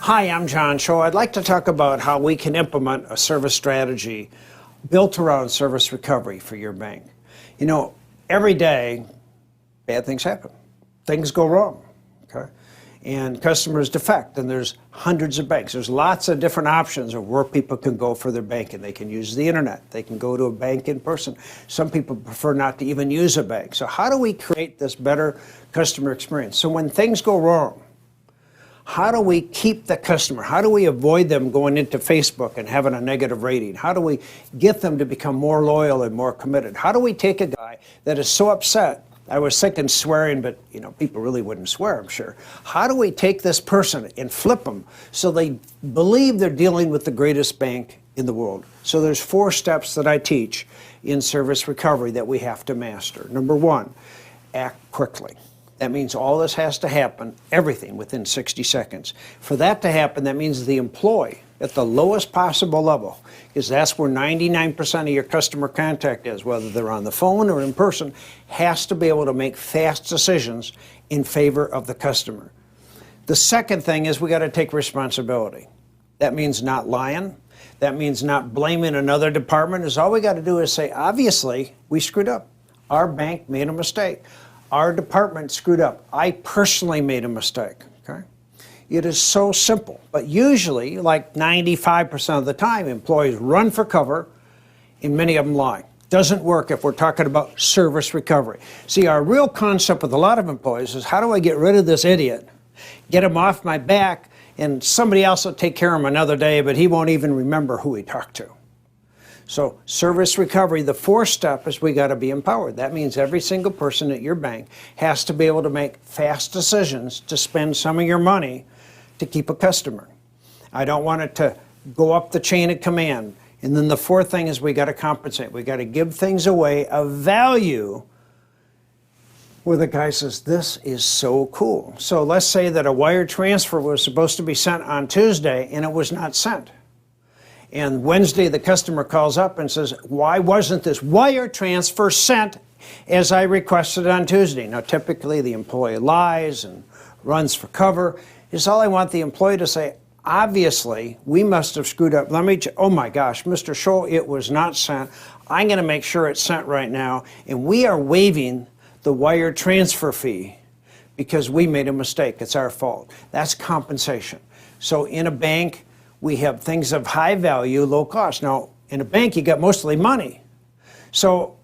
Hi, I'm John Tschohl. I'd like to talk about how we can implement a service strategy built around service recovery for your bank. You know, every day, bad things happen. Things go wrong, okay? And customers defect, and there's hundreds of banks. There's lots of different options of where people can go for their banking. They can use the internet. They can go to a bank in person. Some people prefer not to even use a bank. So how do we create this better customer experience? So when things go wrong, how do we keep the customer? How do we avoid them going into Facebook and having a negative rating? How do we get them to become more loyal and more committed? How do we take a guy that is so upset? I was thinking swearing, but you know, people really wouldn't swear, I'm sure. How do we take this person and flip them so they believe they're dealing with the greatest bank in the world? So there's 4 steps that I teach in service recovery that we have to master. Number 1, act quickly. That means all this has to happen, everything, within 60 seconds. For that to happen, that means the employee at the lowest possible level, because that's where 99% of your customer contact is, whether they're on the phone or in person, has to be able to make fast decisions in favor of the customer. The second thing is we got to take responsibility. That means not lying. That means not blaming another department. Is all we got to do is say, obviously, we screwed up. Our bank made a mistake. Our department screwed up. I personally made a mistake, okay? It is so simple, but usually, like 95% of the time, employees run for cover, and many of them lie. Doesn't work if we're talking about service recovery. See, our real concept with a lot of employees is, how do I get rid of this idiot, get him off my back, and somebody else will take care of him another day, but he won't even remember who he talked to. So service recovery, the 4th step is we got to be empowered. That means every single person at your bank has to be able to make fast decisions to spend some of your money to keep a customer. I don't want it to go up the chain of command. And then the 4th thing is we got to compensate. We got to give things away of value where the guy says, this is so cool. So let's say that a wire transfer was supposed to be sent on Tuesday and it was not sent. And Wednesday, the customer calls up and says, why wasn't this wire transfer sent as I requested on Tuesday? Now, typically, the employee lies and runs for cover. It's all I want the employee to say, obviously, we must have screwed up. Oh my gosh, Mr. Tschohl, it was not sent. I'm going to make sure it's sent right now. And we are waiving the wire transfer fee because we made a mistake. It's our fault. That's compensation. So in a bank, we have things of high value, low cost. Now, in a bank, you got mostly money. So,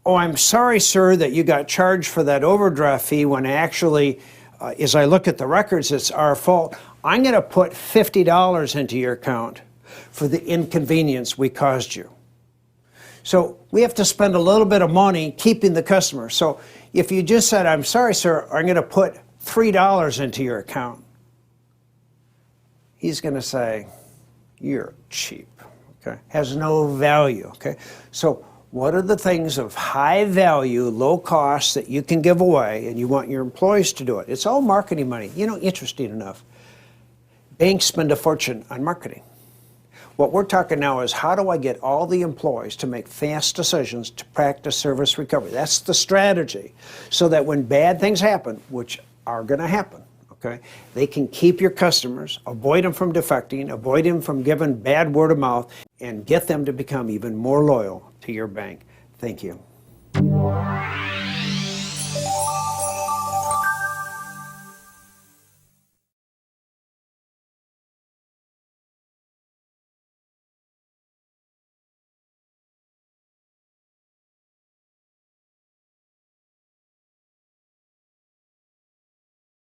oh, I'm sorry, sir, that you got charged for that overdraft fee when actually, as I look at the records, it's our fault. I'm going to put $50 into your account for the inconvenience we caused you. So we have to spend a little bit of money keeping the customer. So if you just said, I'm sorry, sir, I'm going to put $3 into your account, he's going to say, you're cheap, okay? Has no value, okay? So what are the things of high value, low cost that you can give away and you want your employees to do it? It's all marketing money. You know, interesting enough, banks spend a fortune on marketing. What we're talking now is, how do I get all the employees to make fast decisions to practice service recovery? That's the strategy, so that when bad things happen, which are going to happen, okay, they can keep your customers, avoid them from defecting, avoid them from giving bad word of mouth, and get them to become even more loyal to your bank. Thank you.